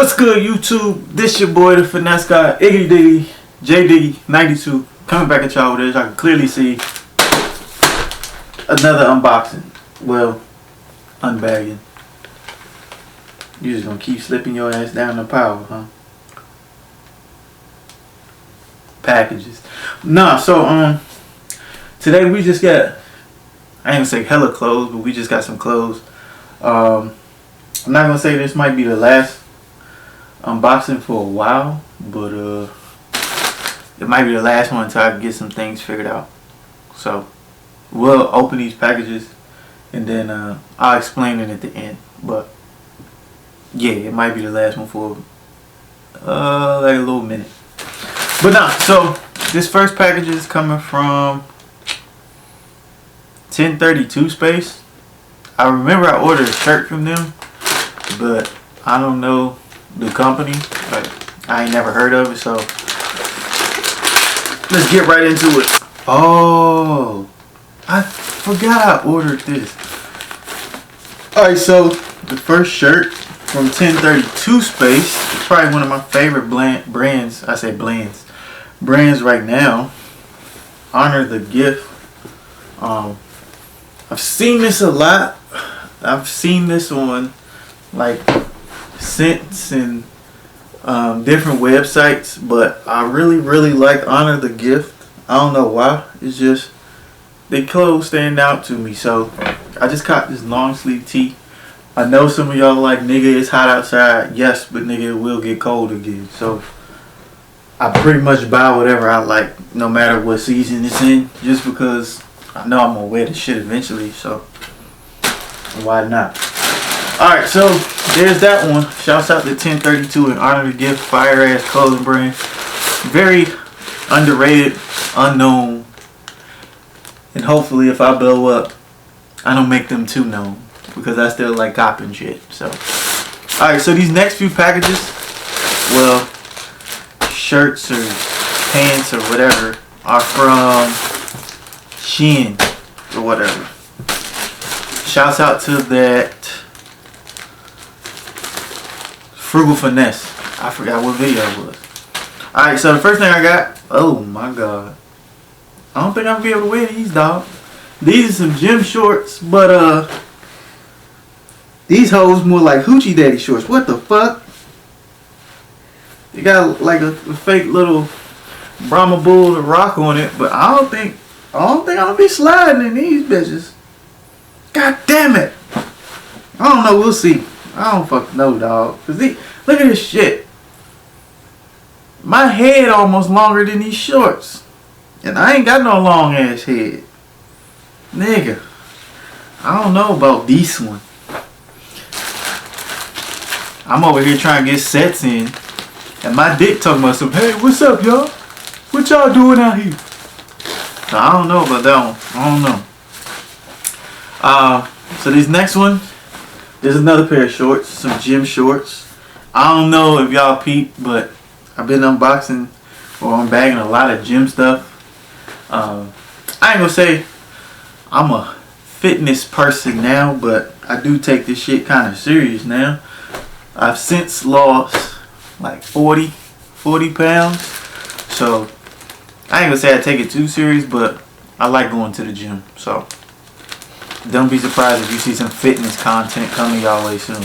What's good, YouTube? This your boy, the finesse guy, Iggy Diggy, J Diggy 92, coming back at y'all with this. I can clearly see another unboxing. Well, unbagging. You just gonna keep slipping your ass down the power, huh? Packages. Nah, so today we just got, I ain't gonna say hella clothes, but we just got some clothes. I'm not gonna say this might be the last unboxing for a while, but it might be the last one until I can get some things figured out. So we'll open these packages and then I'll explain it at the end. But yeah, it might be the last one for like a little minute. But nah, so this first package is coming from 1032 Space. I remember I ordered a shirt from them, but I don't know the company. Like, I ain't never heard of it, so let's get right into it. Oh, I forgot I ordered this. Alright, so the first shirt from 1032 Space is probably one of my favorite brands. I say brands right now. Honor the Gift. I've seen this a lot. I've seen this on like scents and different websites, but I really like Honor the Gift. I don't know why. It's just they clothes stand out to me. So I just caught this long sleeve tee. I know some of y'all like, nigga, it's hot outside. Yes, but nigga, it will get cold again. So I pretty much buy whatever I like, no matter what season it's in, just because I know I'm gonna wear the shit eventually. So why not? Alright, so there's that one. Shouts out to 1032 and Honor the Gift, fire ass clothing brand. Very underrated, unknown. And hopefully if I blow up, I don't make them too known, because I still like copping shit. So alright, so these next few packages, well, shirts or pants or whatever, are from Shein or whatever. Shouts out to that Frugal Finesse. I forgot what video it was. Alright, so the first thing I got, oh my god, I don't think I'm gonna be able to wear these, dog. These are some gym shorts, but these hoes more like hoochie daddy shorts. What the fuck? You got like a fake little Brahma Bull to rock on it, but I don't think I'm gonna be sliding in these bitches. God damn it! I don't know. We'll see. I don't fucking know, dog. Cause look at this shit. My head almost longer than these shorts, and I ain't got no long ass head, nigga. I don't know about this one. I'm over here trying to get sets in, and my dick talking about some, hey, what's up, y'all? What y'all doing out here? So I don't know about that one. I don't know. So this next one, there's another pair of shorts, some gym shorts. I don't know if y'all peep, but I've been unboxing or unbagging a lot of gym stuff. I ain't gonna say I'm a fitness person now, but I do take this shit kind of serious now. I've since lost like 40 pounds. So I ain't gonna say I take it too serious, but I like going to the gym. So don't be surprised if you see some fitness content coming y'all way soon.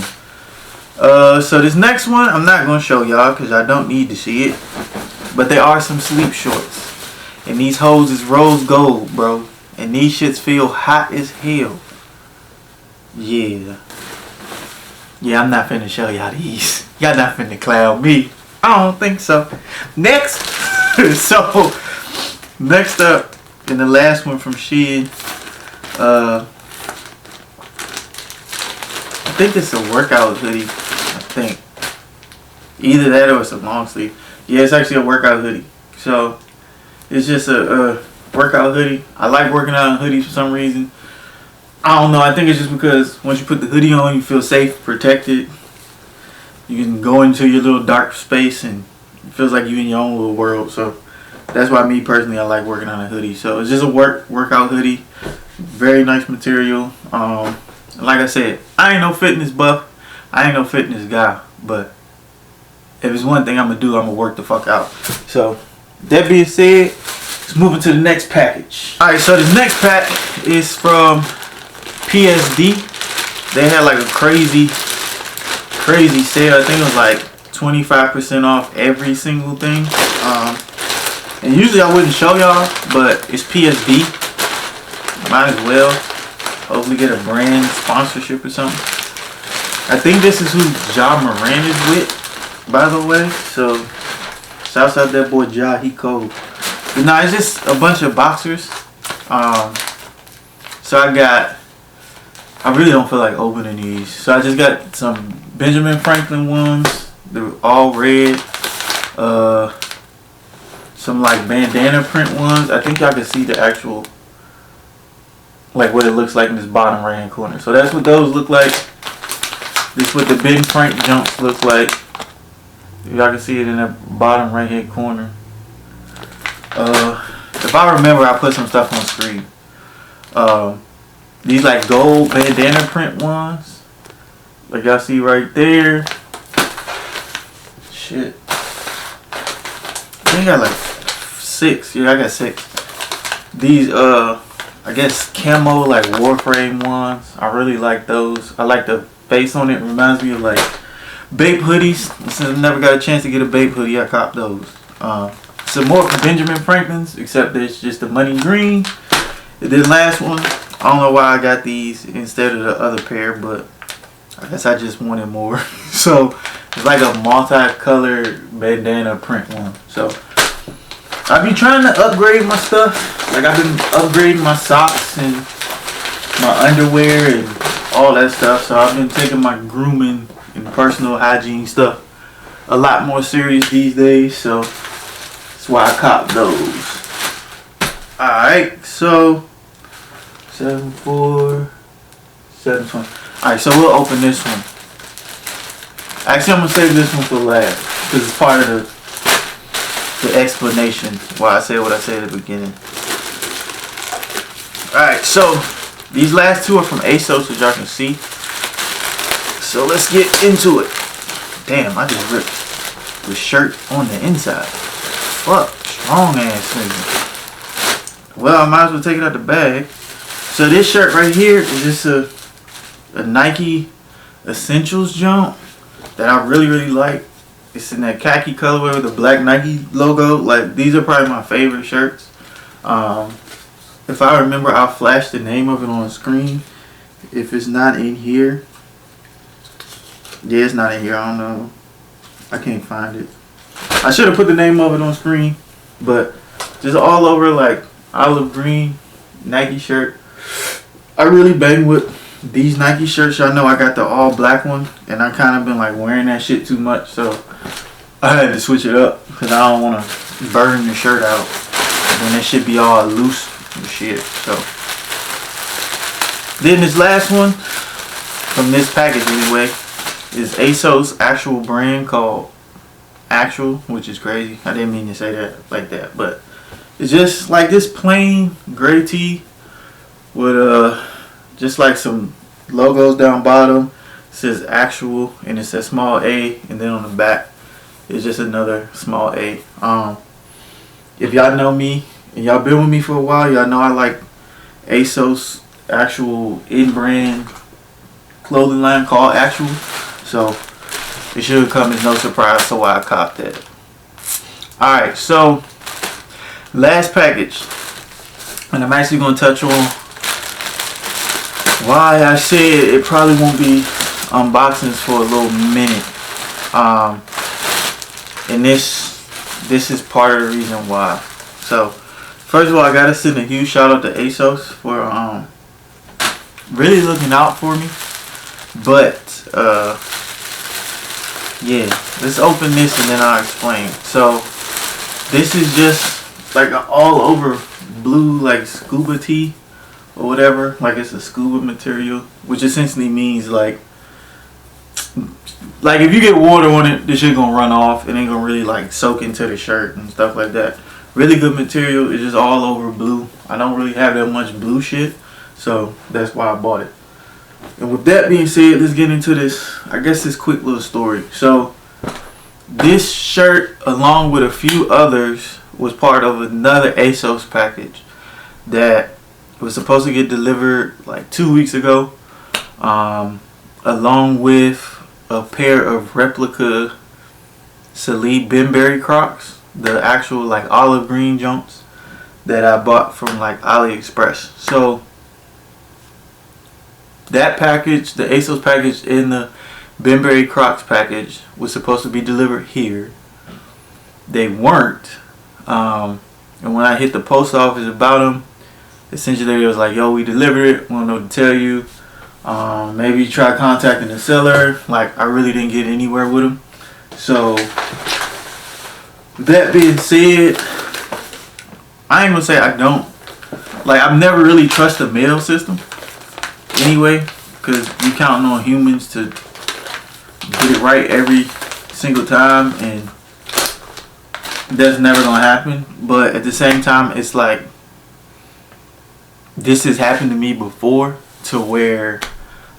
So this next one, I'm not going to show y'all because I don't need to see it. But there are some sleep shorts. And these hoes is rose gold, bro. And these shits feel hot as hell. Yeah. Yeah, I'm not finna show y'all these. Y'all not finna clown me. I don't think so. Next. So, next up, and the last one from Shein. I think it's a workout hoodie. I think either that or it's a long sleeve. Yeah, it's actually a workout hoodie. So it's just a workout hoodie. I like working out in hoodies for some reason. I don't know. I think it's just because once you put the hoodie on, you feel safe, protected. You can go into your little dark space and it feels like you're in your own little world. So that's why me personally, I like working on a hoodie. So it's just a workout hoodie. Very nice material. Like I said, I ain't no fitness buff. I ain't no fitness guy, but if it's one thing I'm gonna do, I'm gonna work the fuck out. So that being said, let's move into the next package. Alright, so this next pack is from PSD. They had like a crazy sale. I think it was like 25% off every single thing. And usually I wouldn't show y'all, but it's PSD. Might as well. Hopefully get a brand sponsorship or something. I think this is who Ja Moran is with, by the way. So shouts out that boy Ja, he cold. But nah, it's just a bunch of boxers. So I really don't feel like opening these. So I just got some Benjamin Franklin ones. They're all red. Some like bandana print ones. I think y'all can see the actual, like what it looks like in this bottom right hand corner. So that's what those look like. This is what the Ben Frank jumps look like. Y'all can see it in the bottom right hand corner. If I remember, I put some stuff on screen. These like gold bandana print ones, like y'all see right there. Shit, I got like 6. Yeah, I got 6. These I guess camo like Warframe ones. I really like those. I like the face on it. Reminds me of like Bape hoodies. Since I never got a chance to get a Bape hoodie, I copped those. Some more from Benjamin Franklin's, except it's just the money green. This last one, I don't know why I got these instead of the other pair, but I guess I just wanted more. So it's like a multicolored bandana print one. So I be trying to upgrade my stuff. Like I've been upgrading my socks and my underwear and all that stuff. So I've been taking my grooming and personal hygiene stuff a lot more serious these days. So that's why I copped those. Alright, so 7.4, 7.20. Alright, so we'll open this one. Actually, I'm going to save this one for last because it's part of the explanation why I said what I said at the beginning. Alright, so these last two are from ASOS, as y'all can see. So let's get into it. Damn, I just ripped the shirt on the inside. Fuck, strong ass nigga. Well, I might as well take it out the bag. So this shirt right here is just a Nike Essentials jump that I really like. It's in that khaki colorway with the black Nike logo. Like, these are probably my favorite shirts. If I remember, I'll flash the name of it on the screen. If it's not in here. Yeah, it's not in here. I don't know. I can't find it. I should have put the name of it on screen. But just all over like olive green Nike shirt. I really bang with these Nike shirts. Y'all know I got the all black one, and I kind of been like wearing that shit too much, so I had to switch it up because I don't want to burn the shirt out when it should be all loose and shit. So then this last one from this package anyway is ASOS actual brand called Actual, which is crazy. I didn't mean to say that like that, but it's just like this plain gray tee with just like some logos down bottom. It says Actual and it says small A, and then on the back it's just another small A. If y'all know me and y'all been with me for a while, y'all know I like ASOS actual in-brand clothing line called Actual, so it should come as no surprise to why I copped that. Alright, so last package, and I'm actually going to touch on why I said it probably won't be unboxings for a little minute. And this is part of the reason why. So first of all, I gotta send a huge shout out to ASOS for really looking out for me. But yeah, let's open this and then I'll explain. So this is just like an all over blue like scuba tee or whatever. Like it's a scuba material, which essentially means like if you get water on it, this shit gonna run off and ain't gonna really like soak into the shirt and stuff like that. Really good material. It's just all over blue. I don't really have that much blue shit, so that's why I bought it. And with that being said, let's get into this, I guess, this quick little story. So this shirt, along with a few others, was part of another ASOS package that was supposed to get delivered like 2 weeks ago, along with a pair of replica Salib Benberry Crocs, the actual like olive green jumps that I bought from like AliExpress. So that package, the ASOS package and the Benberry Crocs package, was supposed to be delivered here. They weren't. And when I hit the post office about them, essentially it was like, yo, we delivered it, we don't know what to tell you. Maybe try contacting the seller. Like, I really didn't get anywhere with them. So that being said, I ain't gonna say I don't. Like, I've never really trusted the mail system anyway, because you counting on humans to get it right every single time, and that's never gonna happen. But at the same time, it's like, this has happened to me before, to where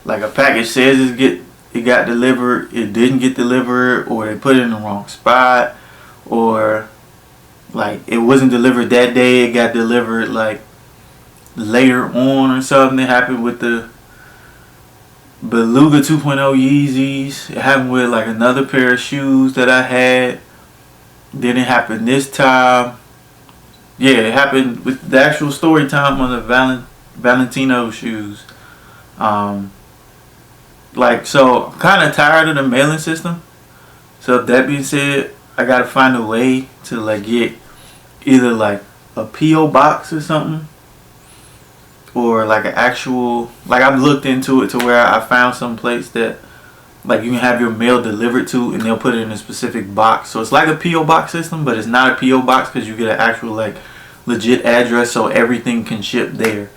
like a package says it got delivered, it didn't get delivered, or they put it in the wrong spot, or like it wasn't delivered that day, it got delivered like later on or something. It happened with the Beluga 2.0 Yeezys. It happened with like another pair of shoes that I had. Then it happened this time. Yeah, it happened with the actual story time on the Valentino shoes. Like, so I'm kind of tired of the mailing system. So if that being said, I gotta find a way to like get either like a PO box or something, or like an actual, like I've looked into it to where I found some place that like you can have your mail delivered to, and they'll put it in a specific box. So it's like a PO box system, but it's not a PO box because you get an actual like legit address, so everything can ship there.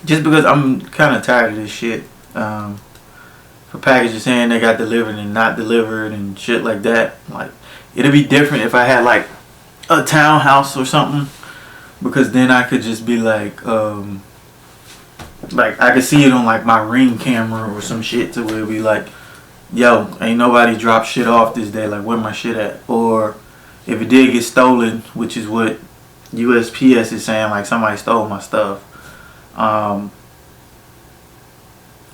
Just because I'm kind of tired of this shit. For packages saying they got delivered and not delivered and shit like that. Like, it'd be different if I had like a townhouse or something, because then I could just be like I could see it on like my Ring camera or some shit, to where it'd be like, yo, ain't nobody dropped shit off this day, like where my shit at? Or if it did get stolen, which is what USPS is saying, like somebody stole my stuff,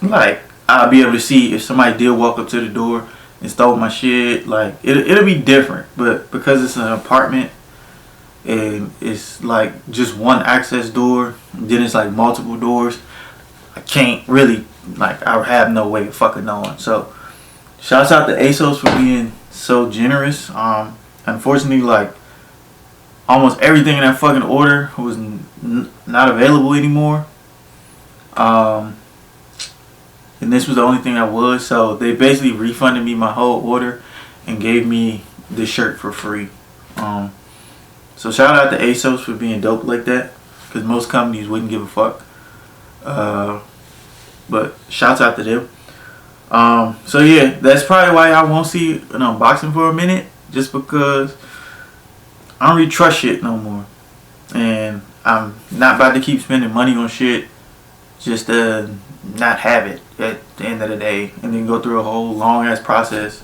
like I'll be able to see if somebody did walk up to the door and stole my shit. Like it'll be different. But because it's an apartment and it's like just one access door, then it's like multiple doors, I can't really, like, I have no way of fucking knowing. So shouts out to ASOS for being so generous. Unfortunately, like almost everything in that fucking order was not available anymore. And this was the only thing I was, so they basically refunded me my whole order and gave me this shirt for free. So shout out to ASOS for being dope like that, because most companies wouldn't give a fuck. But shouts out to them. So yeah, that's probably why I won't see an unboxing for a minute, just because I don't really trust shit no more, and I'm not about to keep spending money on shit just to not have it at the end of the day, and then go through a whole long ass process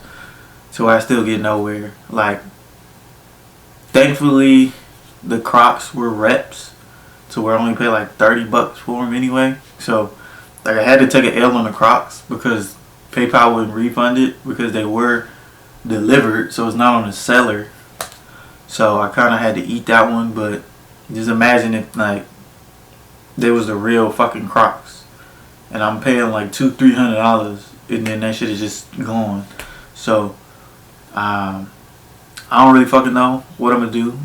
to where I still get nowhere. Like, thankfully the Crocs were reps, to where I only paid like $30 for them anyway. So like I had to take an L on the Crocs because PayPal wouldn't refund it because they were delivered, so it's not on the seller. So I kind of had to eat that one. But just imagine if like there was the real fucking Crocs and I'm paying like $200-300, and then that shit is just gone. So I don't really fucking know what I'm gonna do,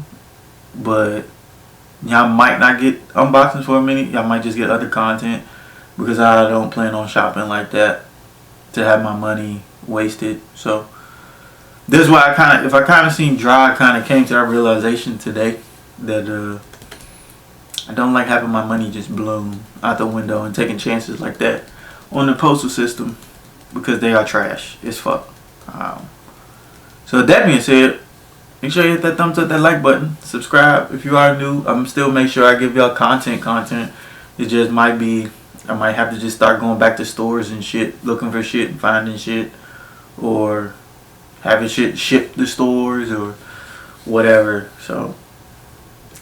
but y'all might not get unboxings for a minute. Y'all might just get other content, because I don't plan on shopping like that to have my money wasted. So this is why if I kind of seen dry, I kind of came to that realization today that I don't like having my money just blown out the window and taking chances like that on the postal system, because they are trash as fuck. So with that being said, make sure you hit that thumbs up, that like button, subscribe if you are new. I'm still make sure I give y'all content. It just might be, I might have to just start going back to stores and shit, looking for shit and finding shit, or having shit shipped to stores or whatever. So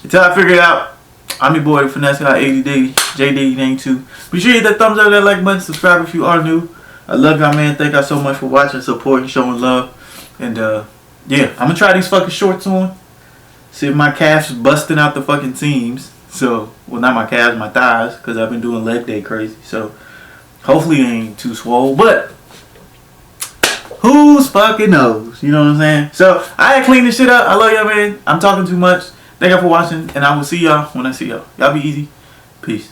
until I figure it out, I'm your boy, Finesse Guy 80D, JD92. Be sure you hit that thumbs up, that like button, subscribe if you are new. I love y'all, man. Thank y'all so much for watching, supporting, showing love. And yeah, I'm gonna try these fucking shorts on. See if my calves busting out the fucking seams. So, well, not my calves, my thighs, because I've been doing leg day crazy. So, hopefully it ain't too swole. But who's fucking knows? You know what I'm saying? So, I had cleaned this shit up. I love y'all, man. I'm talking too much. Thank y'all for watching, and I will see y'all when I see y'all. Y'all be easy. Peace.